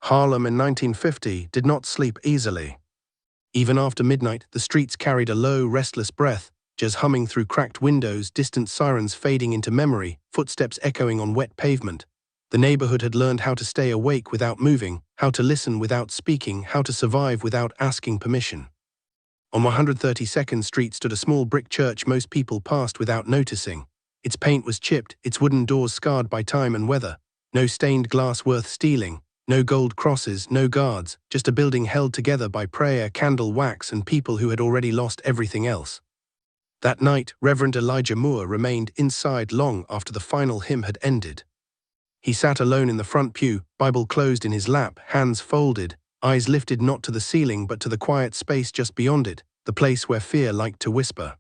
Harlem in 1950 did not sleep easily. Even after midnight, the streets carried a low, restless breath, jazz humming through cracked windows, distant sirens fading into memory, footsteps echoing on wet pavement. The neighborhood had learned how to stay awake without moving, how to listen without speaking, how to survive without asking permission. On 132nd Street stood a small brick church most people passed without noticing. Its paint was chipped, its wooden doors scarred by time and weather. No stained glass worth stealing, no gold crosses, no guards, just a building held together by prayer, candle wax, and people who had already lost everything else. That night, Reverend Elijah Moore remained inside long after the final hymn had ended. He sat alone in the front pew, Bible closed in his lap, hands folded, eyes lifted not to the ceiling but to the quiet space just beyond it, the place where fear liked to whisper.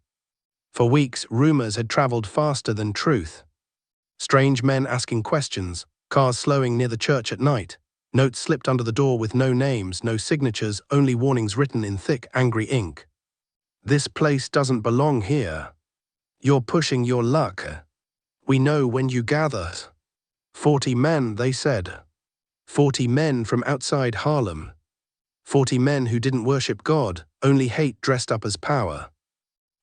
For weeks, rumors had traveled faster than truth. Strange men asking questions, cars slowing near the church at night, notes slipped under the door with no names, no signatures, only warnings written in thick, angry ink. This place doesn't belong here. You're pushing your luck. We know when you gathered. 40 men, they said. 40 men from outside Harlem. 40 men who didn't worship God, only hate dressed up as power.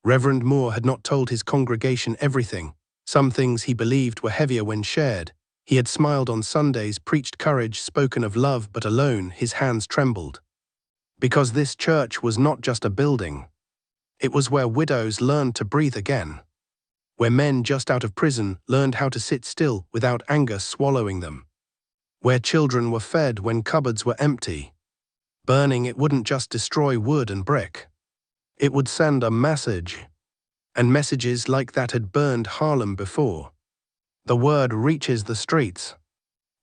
Reverend Moore had not told his congregation everything. Some things he believed were heavier when shared. He had smiled on Sundays, preached courage, spoken of love, but alone, his hands trembled. Because this church was not just a building. It was where widows learned to breathe again. Where men just out of prison learned how to sit still without anger swallowing them. Where children were fed when cupboards were empty. Burning it wouldn't just destroy wood and brick. It would send a message. And messages like that had burned Harlem before. The word reaches the streets.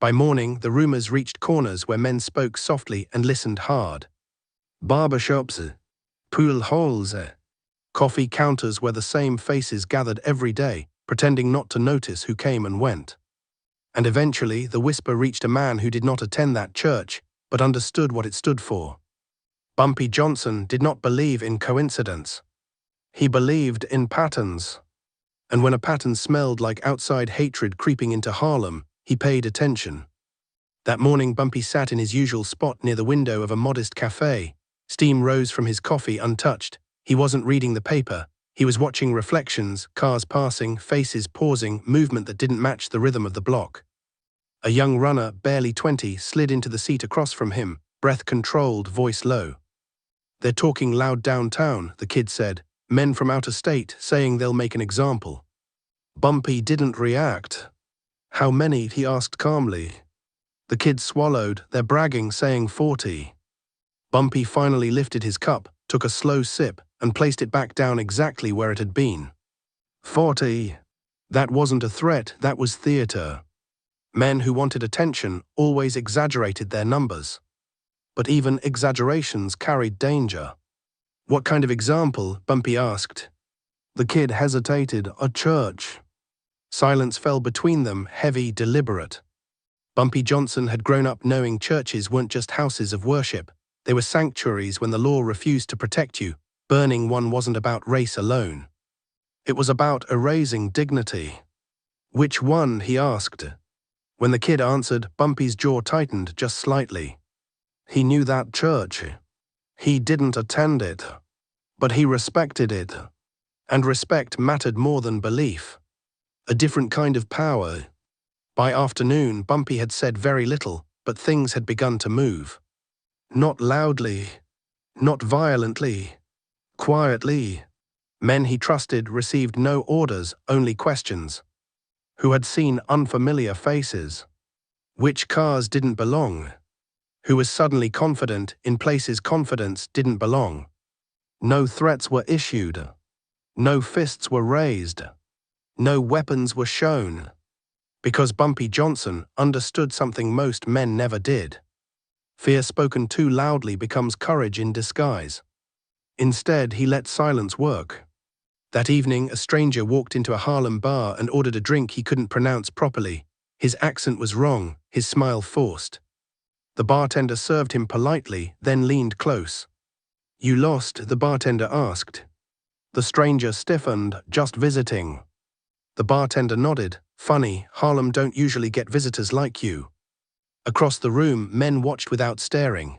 By morning, the rumors reached corners where men spoke softly and listened hard. Barbershops, pool halls, coffee counters where the same faces gathered every day, pretending not to notice who came and went. And eventually, the whisper reached a man who did not attend that church, but understood what it stood for. Bumpy Johnson did not believe in coincidence. He believed in patterns. And when a pattern smelled like outside hatred creeping into Harlem, he paid attention. That morning, Bumpy sat in his usual spot near the window of a modest cafe. Steam rose from his coffee untouched. He wasn't reading the paper. He was watching reflections, cars passing, faces pausing, movement that didn't match the rhythm of the block. A young runner, barely 20, slid into the seat across from him, breath controlled, voice low. "They're talking loud downtown," the kid said. "Men from outer state saying they'll make an example." Bumpy didn't react. "How many?" he asked calmly. The kid swallowed. "They're bragging, saying 40. Bumpy finally lifted his cup, took a slow sip, and placed it back down exactly where it had been. 40. That wasn't a threat, that was theater. Men who wanted attention always exaggerated their numbers. But even exaggerations carried danger. "What kind of example?" Bumpy asked. The kid hesitated. "A church." Silence fell between them, heavy, deliberate. Bumpy Johnson had grown up knowing churches weren't just houses of worship. They were sanctuaries when the law refused to protect you. Burning one wasn't about race alone. It was about erasing dignity. "Which one?" he asked. When the kid answered, Bumpy's jaw tightened just slightly. He knew that church. He didn't attend it. But he respected it. And respect mattered more than belief. A different kind of power. By afternoon, Bumpy had said very little, but things had begun to move. Not loudly. Not violently. Quietly. Men he trusted received no orders, only questions. Who had seen unfamiliar faces? Which cars didn't belong? Who was suddenly confident in places confidence didn't belong? No threats were issued. No fists were raised. No weapons were shown. Because Bumpy Johnson understood something most men never did. Fear spoken too loudly becomes courage in disguise. Instead, he let silence work. That evening, a stranger walked into a Harlem bar and ordered a drink he couldn't pronounce properly. His accent was wrong, his smile forced. The bartender served him politely, then leaned close. "You lost?" the bartender asked. The stranger stiffened. "Just visiting." The bartender nodded. "Funny, Harlem don't usually get visitors like you." Across the room, men watched without staring.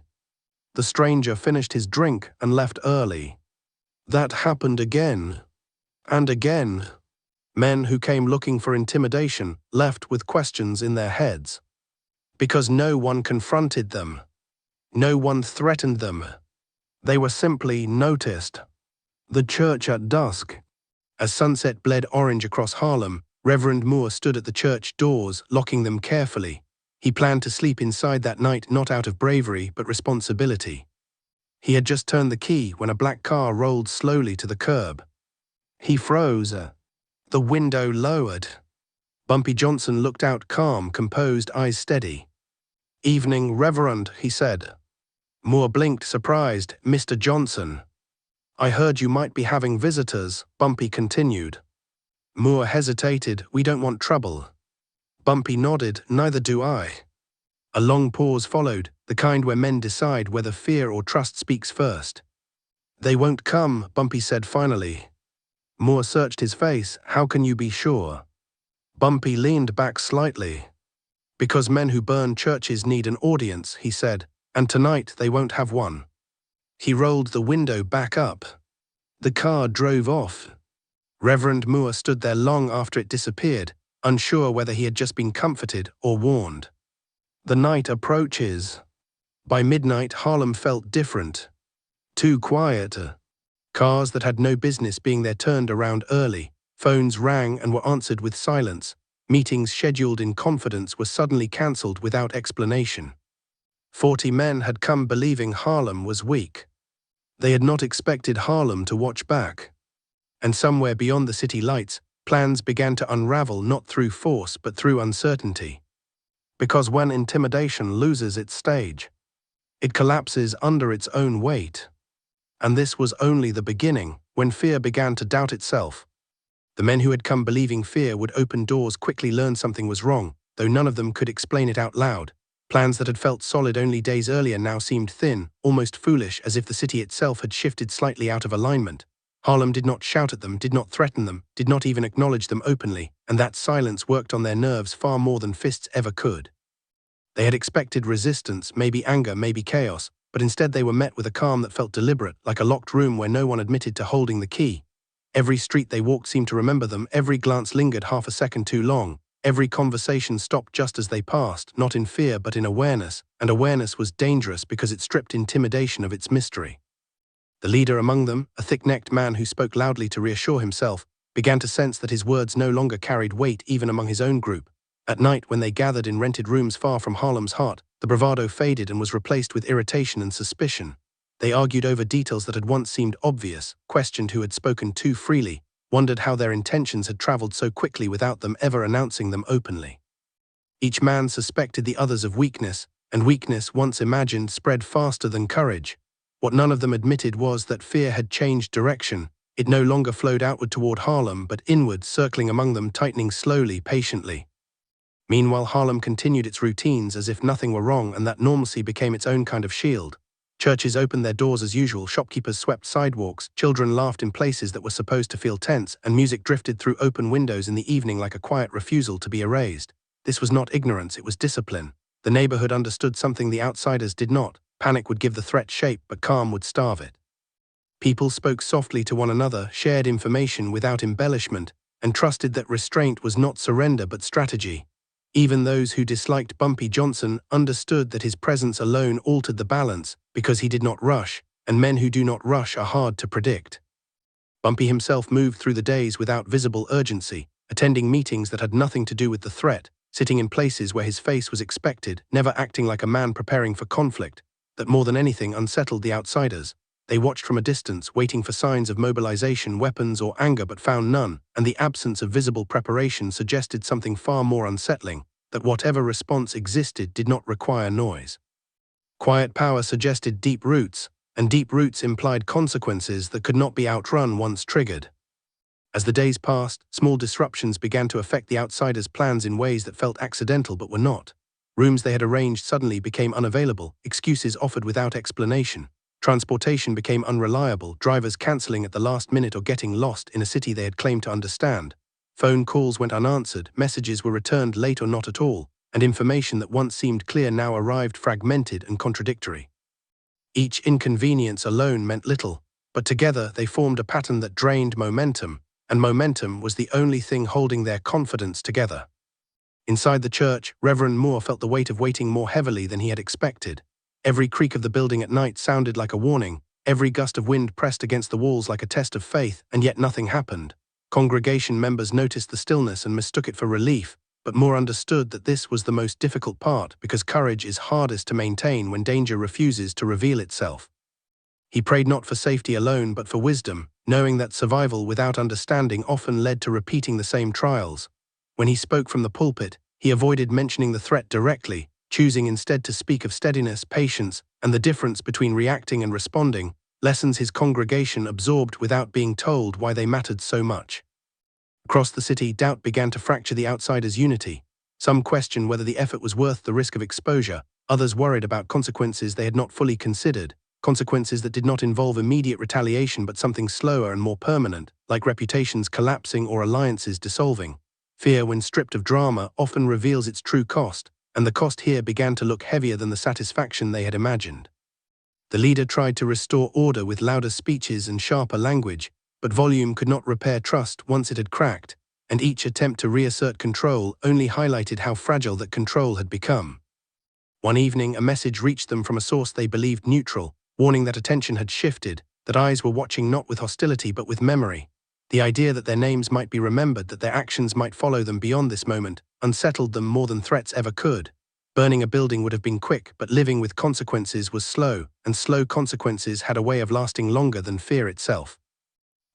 The stranger finished his drink and left early. That happened again. And again. Men who came looking for intimidation left with questions in their heads. Because no one confronted them. No one threatened them. They were simply noticed. The church at dusk. As sunset bled orange across Harlem, Reverend Moore stood at the church doors, locking them carefully. He planned to sleep inside that night not out of bravery but responsibility. He had just turned the key when a black car rolled slowly to the curb. He froze. The window lowered. Bumpy Johnson looked out, calm, composed, eyes steady. "Evening, Reverend," he said. Moore blinked, surprised. "Mr. Johnson." "I heard you might be having visitors," Bumpy continued. Moore hesitated. "We don't want trouble." Bumpy nodded. "Neither do I." A long pause followed, the kind where men decide whether fear or trust speaks first. "They won't come," Bumpy said finally. Moore searched his face. "How can you be sure?" Bumpy leaned back slightly. "Because men who burn churches need an audience," he said, "and tonight they won't have one." He rolled the window back up. The car drove off. Reverend Moore stood there long after it disappeared, unsure whether he had just been comforted or warned. The night approaches. By midnight, Harlem felt different. Too quiet. Cars that had no business being there turned around early. Phones rang and were answered with silence. Meetings scheduled in confidence were suddenly cancelled without explanation. 40 men had come believing Harlem was weak. They had not expected Harlem to watch back. And somewhere beyond the city lights, plans began to unravel not through force but through uncertainty. Because when intimidation loses its stage, it collapses under its own weight. And this was only the beginning, when fear began to doubt itself. The men who had come believing fear would open doors quickly learn something was wrong, though none of them could explain it out loud. Plans that had felt solid only days earlier now seemed thin, almost foolish, as if the city itself had shifted slightly out of alignment. Harlem did not shout at them, did not threaten them, did not even acknowledge them openly, and that silence worked on their nerves far more than fists ever could. They had expected resistance, maybe anger, maybe chaos, but instead they were met with a calm that felt deliberate, like a locked room where no one admitted to holding the key. Every street they walked seemed to remember them, every glance lingered half a second too long, every conversation stopped just as they passed, not in fear but in awareness, and awareness was dangerous because it stripped intimidation of its mystery. The leader among them, a thick-necked man who spoke loudly to reassure himself, began to sense that his words no longer carried weight even among his own group. At night, when they gathered in rented rooms far from Harlem's heart, the bravado faded and was replaced with irritation and suspicion. They argued over details that had once seemed obvious, questioned who had spoken too freely, wondered how their intentions had traveled so quickly without them ever announcing them openly. Each man suspected the others of weakness, and weakness, once imagined, spread faster than courage. What none of them admitted was that fear had changed direction. It no longer flowed outward toward Harlem, but inward, circling among them, tightening slowly, patiently. Meanwhile, Harlem continued its routines as if nothing were wrong, and that normalcy became its own kind of shield. Churches opened their doors as usual, shopkeepers swept sidewalks, children laughed in places that were supposed to feel tense, and music drifted through open windows in the evening like a quiet refusal to be erased. This was not ignorance, it was discipline. The neighborhood understood something the outsiders did not. Panic would give the threat shape, but calm would starve it. People spoke softly to one another, shared information without embellishment, and trusted that restraint was not surrender but strategy. Even those who disliked Bumpy Johnson understood that his presence alone altered the balance, because he did not rush, and men who do not rush are hard to predict. Bumpy himself moved through the days without visible urgency, attending meetings that had nothing to do with the threat, sitting in places where his face was expected, never acting like a man preparing for conflict, that more than anything unsettled the outsiders. They watched from a distance, waiting for signs of mobilization, weapons, or anger, but found none, and the absence of visible preparation suggested something far more unsettling, that whatever response existed did not require noise. Quiet power suggested deep roots, and deep roots implied consequences that could not be outrun once triggered. As the days passed, small disruptions began to affect the outsiders' plans in ways that felt accidental but were not. Rooms they had arranged suddenly became unavailable, excuses offered without explanation. Transportation became unreliable, drivers cancelling at the last minute or getting lost in a city they had claimed to understand. Phone calls went unanswered, messages were returned late or not at all, and information that once seemed clear now arrived fragmented and contradictory. Each inconvenience alone meant little, but together they formed a pattern that drained momentum, and momentum was the only thing holding their confidence together. Inside the church, Reverend Moore felt the weight of waiting more heavily than he had expected. Every creak of the building at night sounded like a warning, every gust of wind pressed against the walls like a test of faith, and yet nothing happened. Congregation members noticed the stillness and mistook it for relief, but Moore understood that this was the most difficult part because courage is hardest to maintain when danger refuses to reveal itself. He prayed not for safety alone but for wisdom, knowing that survival without understanding often led to repeating the same trials. When he spoke from the pulpit, he avoided mentioning the threat directly, choosing instead to speak of steadiness, patience, and the difference between reacting and responding, lessons his congregation absorbed without being told why they mattered so much. Across the city, doubt began to fracture the outsiders' unity. Some questioned whether the effort was worth the risk of exposure, others worried about consequences they had not fully considered, consequences that did not involve immediate retaliation but something slower and more permanent, like reputations collapsing or alliances dissolving. Fear, when stripped of drama, often reveals its true cost, and the cost here began to look heavier than the satisfaction they had imagined. The leader tried to restore order with louder speeches and sharper language, but volume could not repair trust once it had cracked, and each attempt to reassert control only highlighted how fragile that control had become. One evening, a message reached them from a source they believed neutral, warning that attention had shifted, that eyes were watching not with hostility but with memory. The idea that their names might be remembered, that their actions might follow them beyond this moment, unsettled them more than threats ever could. Burning a building would have been quick, but living with consequences was slow, and slow consequences had a way of lasting longer than fear itself.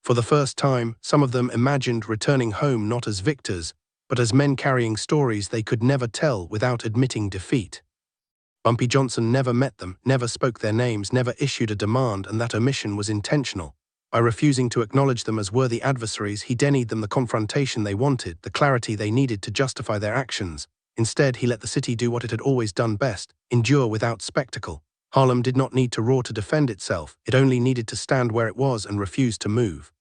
For the first time, some of them imagined returning home not as victors, but as men carrying stories they could never tell without admitting defeat. Bumpy Johnson never met them, never spoke their names, never issued a demand, and that omission was intentional. By refusing to acknowledge them as worthy adversaries, he denied them the confrontation they wanted, the clarity they needed to justify their actions. Instead, he let the city do what it had always done best, endure without spectacle. Harlem did not need to roar to defend itself, it only needed to stand where it was and refuse to move.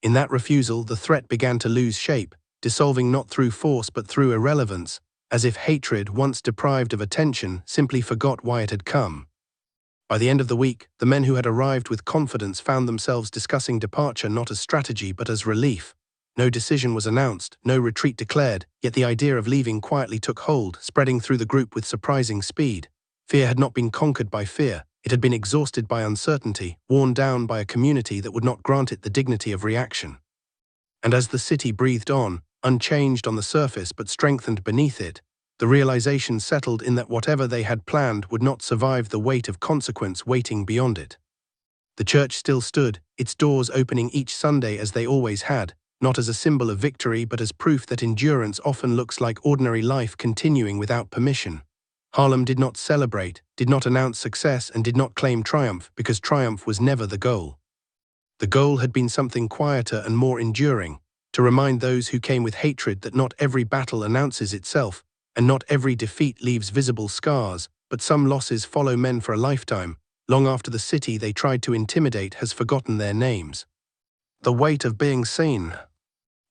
In that refusal, the threat began to lose shape, dissolving not through force but through irrelevance, as if hatred, once deprived of attention, simply forgot why it had come. By the end of the week, the men who had arrived with confidence found themselves discussing departure not as strategy but as relief. No decision was announced, no retreat declared, yet the idea of leaving quietly took hold, spreading through the group with surprising speed. Fear had not been conquered by fear, it had been exhausted by uncertainty, worn down by a community that would not grant it the dignity of reaction. And as the city breathed on, unchanged on the surface but strengthened beneath it, the realization settled in that whatever they had planned would not survive the weight of consequence waiting beyond it. The church still stood, its doors opening each Sunday as they always had, not as a symbol of victory but as proof that endurance often looks like ordinary life continuing without permission. Harlem did not celebrate, did not announce success, and did not claim triumph, because triumph was never the goal. The goal had been something quieter and more enduring, to remind those who came with hatred that not every battle announces itself, and not every defeat leaves visible scars, but some losses follow men for a lifetime, long after the city they tried to intimidate has forgotten their names. The weight of being seen.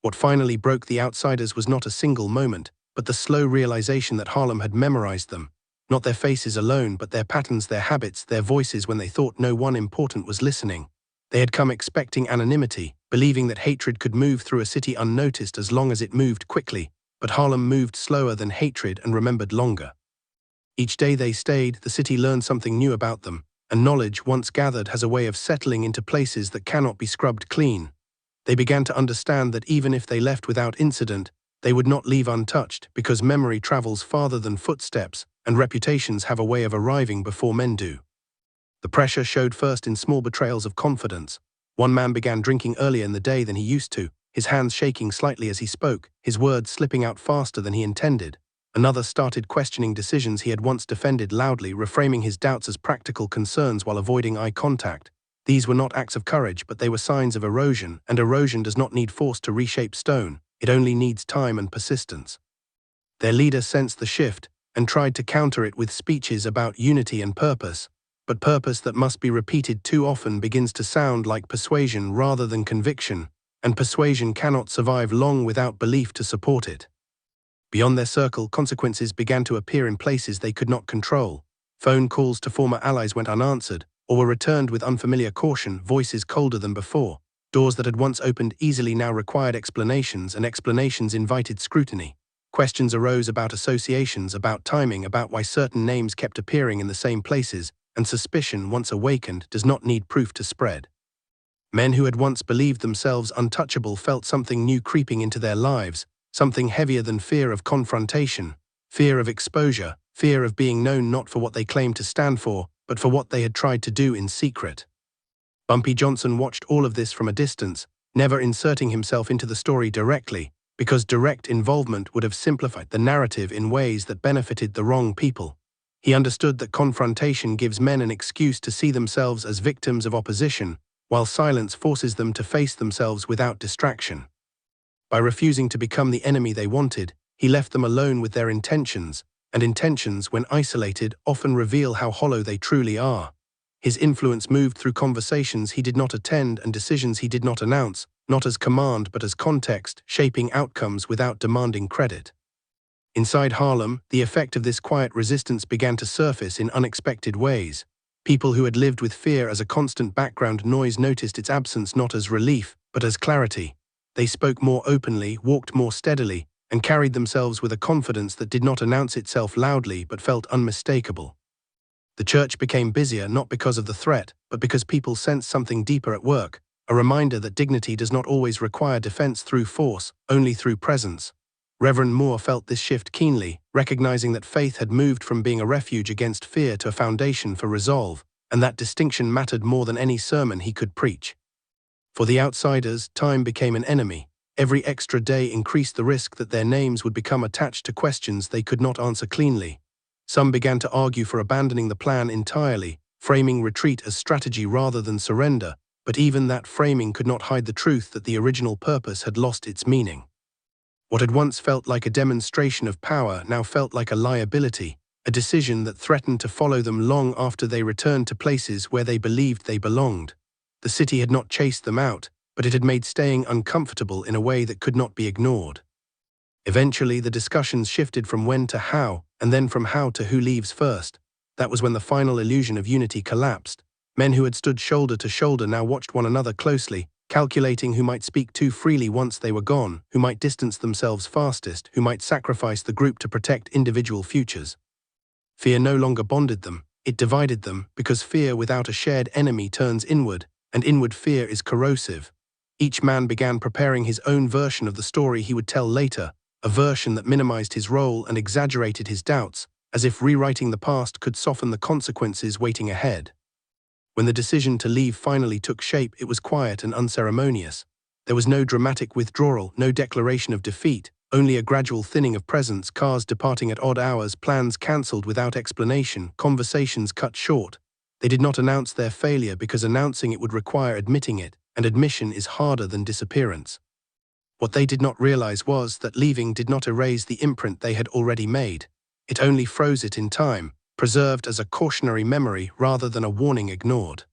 What finally broke the outsiders was not a single moment, but the slow realization that Harlem had memorized them, not their faces alone but their patterns, their habits, their voices when they thought no one important was listening. They had come expecting anonymity, believing that hatred could move through a city unnoticed as long as it moved quickly, but Harlem moved slower than hatred and remembered longer. Each day they stayed, the city learned something new about them, and knowledge once gathered has a way of settling into places that cannot be scrubbed clean. They began to understand that even if they left without incident, they would not leave untouched, because memory travels farther than footsteps, and reputations have a way of arriving before men do. The pressure showed first in small betrayals of confidence. One man began drinking earlier in the day than he used to, his hands shaking slightly as he spoke, his words slipping out faster than he intended. Another started questioning decisions he had once defended loudly, reframing his doubts as practical concerns while avoiding eye contact. These were not acts of courage, but they were signs of erosion, and erosion does not need force to reshape stone, it only needs time and persistence. Their leader sensed the shift, and tried to counter it with speeches about unity and purpose, but purpose that must be repeated too often begins to sound like persuasion rather than conviction, and persuasion cannot survive long without belief to support it. Beyond their circle, consequences began to appear in places they could not control. Phone calls to former allies went unanswered, or were returned with unfamiliar caution, voices colder than before. Doors that had once opened easily now required explanations, and explanations invited scrutiny. Questions arose about associations, about timing, about why certain names kept appearing in the same places, and suspicion, once awakened, does not need proof to spread. Men who had once believed themselves untouchable felt something new creeping into their lives, something heavier than fear of confrontation, fear of exposure, fear of being known not for what they claimed to stand for, but for what they had tried to do in secret. Bumpy Johnson watched all of this from a distance, never inserting himself into the story directly, because direct involvement would have simplified the narrative in ways that benefited the wrong people. He understood that confrontation gives men an excuse to see themselves as victims of opposition, while silence forces them to face themselves without distraction. By refusing to become the enemy they wanted, he left them alone with their intentions, and intentions, when isolated, often reveal how hollow they truly are. His influence moved through conversations he did not attend and decisions he did not announce, not as command but as context, shaping outcomes without demanding credit. Inside Harlem, the effect of this quiet resistance began to surface in unexpected ways. People who had lived with fear as a constant background noise noticed its absence not as relief, but as clarity. They spoke more openly, walked more steadily, and carried themselves with a confidence that did not announce itself loudly but felt unmistakable. The church became busier not because of the threat, but because people sensed something deeper at work, a reminder that dignity does not always require defense through force, only through presence. Reverend Moore felt this shift keenly, recognizing that faith had moved from being a refuge against fear to a foundation for resolve, and that distinction mattered more than any sermon he could preach. For the outsiders, time became an enemy. Every extra day increased the risk that their names would become attached to questions they could not answer cleanly. Some began to argue for abandoning the plan entirely, framing retreat as strategy rather than surrender, but even that framing could not hide the truth that the original purpose had lost its meaning. What had once felt like a demonstration of power now felt like a liability, a decision that threatened to follow them long after they returned to places where they believed they belonged. The city had not chased them out, but it had made staying uncomfortable in a way that could not be ignored. Eventually, the discussions shifted from when to how, and then from how to who leaves first. That was when the final illusion of unity collapsed. Men who had stood shoulder to shoulder now watched one another closely, calculating who might speak too freely once they were gone, who might distance themselves fastest, who might sacrifice the group to protect individual futures. Fear no longer bonded them, it divided them, because fear without a shared enemy turns inward, and inward fear is corrosive. Each man began preparing his own version of the story he would tell later, a version that minimized his role and exaggerated his doubts, as if rewriting the past could soften the consequences waiting ahead. When the decision to leave finally took shape, it was quiet and unceremonious. There was no dramatic withdrawal, no declaration of defeat, only a gradual thinning of presence, cars departing at odd hours, plans cancelled without explanation, conversations cut short. They did not announce their failure because announcing it would require admitting it, and admission is harder than disappearance. What they did not realize was that leaving did not erase the imprint they had already made. It only froze it in time, preserved as a cautionary memory rather than a warning ignored.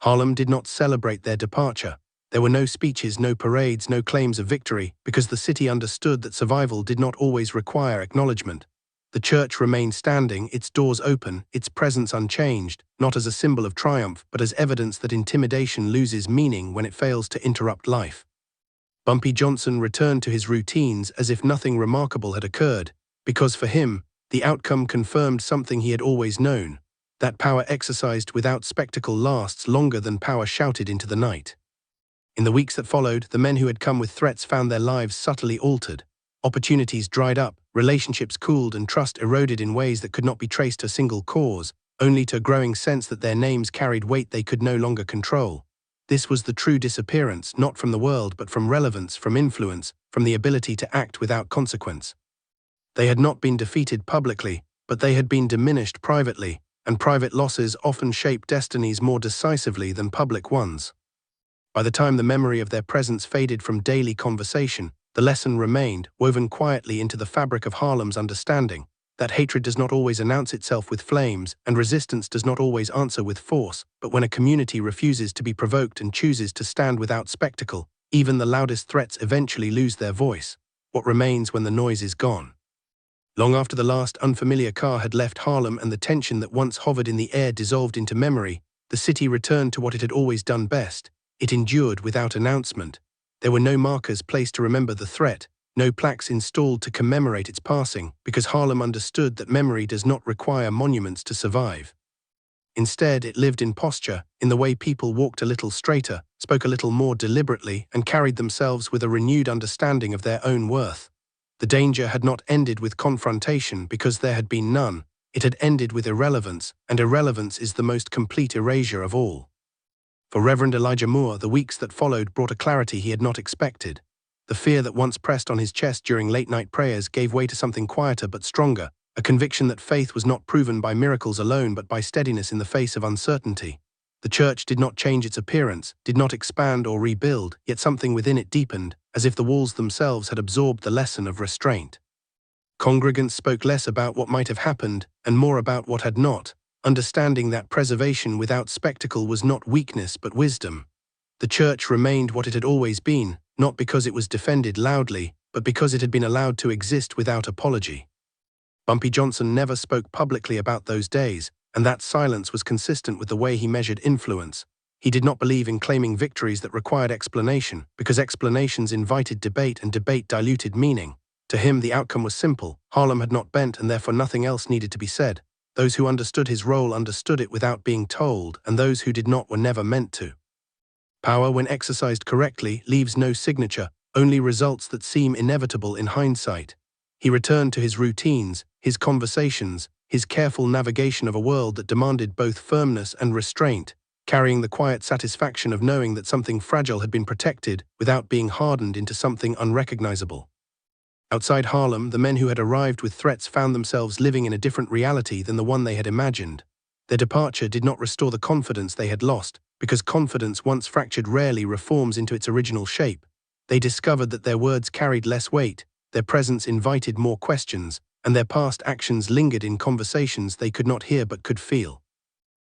Harlem did not celebrate their departure. There were no speeches, no parades, no claims of victory, because the city understood that survival did not always require acknowledgement. The church remained standing, its doors open, its presence unchanged, not as a symbol of triumph, but as evidence that intimidation loses meaning when it fails to interrupt life. Bumpy Johnson returned to his routines as if nothing remarkable had occurred, because for him, the outcome confirmed something he had always known, that power exercised without spectacle lasts longer than power shouted into the night. In the weeks that followed, the men who had come with threats found their lives subtly altered. Opportunities dried up, relationships cooled, and trust eroded in ways that could not be traced to a single cause, only to a growing sense that their names carried weight they could no longer control. This was the true disappearance, not from the world but from relevance, from influence, from the ability to act without consequence. They had not been defeated publicly, but they had been diminished privately, and private losses often shape destinies more decisively than public ones. By the time the memory of their presence faded from daily conversation, the lesson remained, woven quietly into the fabric of Harlem's understanding, that hatred does not always announce itself with flames, and resistance does not always answer with force, but when a community refuses to be provoked and chooses to stand without spectacle, even the loudest threats eventually lose their voice. What remains when the noise is gone? Long after the last unfamiliar car had left Harlem and the tension that once hovered in the air dissolved into memory, the city returned to what it had always done best. It endured without announcement. There were no markers placed to remember the threat, no plaques installed to commemorate its passing, because Harlem understood that memory does not require monuments to survive. Instead, it lived in posture, in the way people walked a little straighter, spoke a little more deliberately, and carried themselves with a renewed understanding of their own worth. The danger had not ended with confrontation because there had been none. It had ended with irrelevance, and irrelevance is the most complete erasure of all. For Reverend Elijah Moore, the weeks that followed brought a clarity he had not expected. The fear that once pressed on his chest during late-night prayers gave way to something quieter but stronger, a conviction that faith was not proven by miracles alone but by steadiness in the face of uncertainty. The church did not change its appearance, did not expand or rebuild, yet something within it deepened, as if the walls themselves had absorbed the lesson of restraint. Congregants spoke less about what might have happened and more about what had not, understanding that preservation without spectacle was not weakness but wisdom. The church remained what it had always been, not because it was defended loudly, but because it had been allowed to exist without apology. Bumpy Johnson never spoke publicly about those days, and that silence was consistent with the way he measured influence. He did not believe in claiming victories that required explanation, because explanations invited debate and debate diluted meaning. To him, the outcome was simple. Harlem had not bent, and therefore nothing else needed to be said. Those who understood his role understood it without being told, and those who did not were never meant to. Power, when exercised correctly, leaves no signature, only results that seem inevitable in hindsight. He returned to his routines, his conversations, his careful navigation of a world that demanded both firmness and restraint, carrying the quiet satisfaction of knowing that something fragile had been protected without being hardened into something unrecognizable. Outside Harlem, the men who had arrived with threats found themselves living in a different reality than the one they had imagined. Their departure did not restore the confidence they had lost, because confidence once fractured rarely reforms into its original shape. They discovered that their words carried less weight, their presence invited more questions, and their past actions lingered in conversations they could not hear but could feel.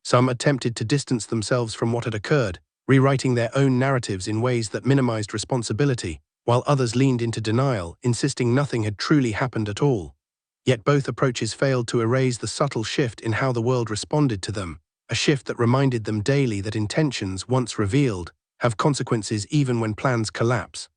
Some attempted to distance themselves from what had occurred, rewriting their own narratives in ways that minimized responsibility, while others leaned into denial, insisting nothing had truly happened at all. Yet both approaches failed to erase the subtle shift in how the world responded to them, a shift that reminded them daily that intentions, once revealed, have consequences even when plans collapse.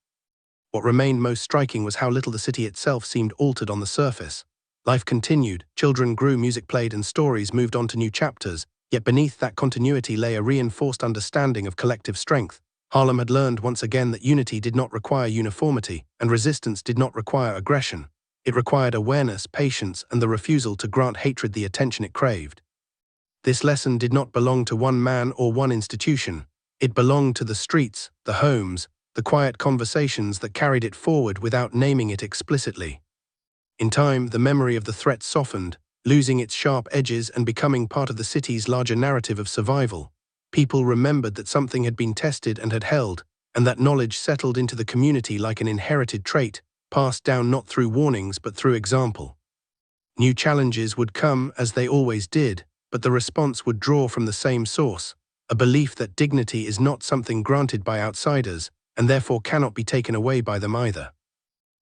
What remained most striking was how little the city itself seemed altered on the surface. Life continued, children grew, music played, and stories moved on to new chapters, yet beneath that continuity lay a reinforced understanding of collective strength. Harlem had learned once again that unity did not require uniformity, and resistance did not require aggression. It required awareness, patience, and the refusal to grant hatred the attention it craved. This lesson did not belong to one man or one institution. It belonged to the streets, the homes, the quiet conversations that carried it forward without naming it explicitly. In time, the memory of the threat softened, losing its sharp edges and becoming part of the city's larger narrative of survival. People remembered that something had been tested and had held, and that knowledge settled into the community like an inherited trait, passed down not through warnings but through example. New challenges would come, as they always did, but the response would draw from the same source, a belief that dignity is not something granted by outsiders, and therefore cannot be taken away by them either.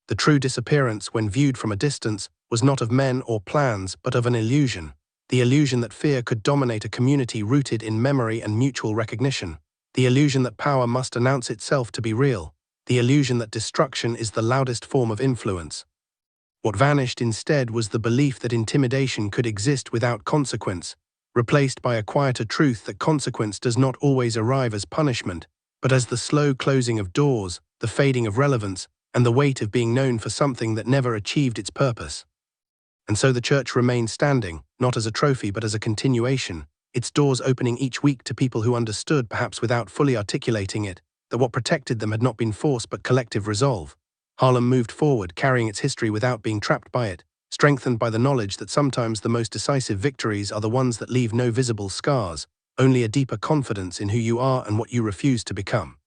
The true disappearance, when viewed from a distance, was not of men or plans, but of an illusion. The illusion that fear could dominate a community rooted in memory and mutual recognition. The illusion that power must announce itself to be real. The illusion that destruction is the loudest form of influence. What vanished instead was the belief that intimidation could exist without consequence, replaced by a quieter truth that consequence does not always arrive as punishment, but as the slow closing of doors, the fading of relevance, and the weight of being known for something that never achieved its purpose. And so the church remained standing, not as a trophy but as a continuation, its doors opening each week to people who understood, perhaps without fully articulating it, that what protected them had not been force but collective resolve. Harlem moved forward, carrying its history without being trapped by it, strengthened by the knowledge that sometimes the most decisive victories are the ones that leave no visible scars, only a deeper confidence in who you are and what you refuse to become.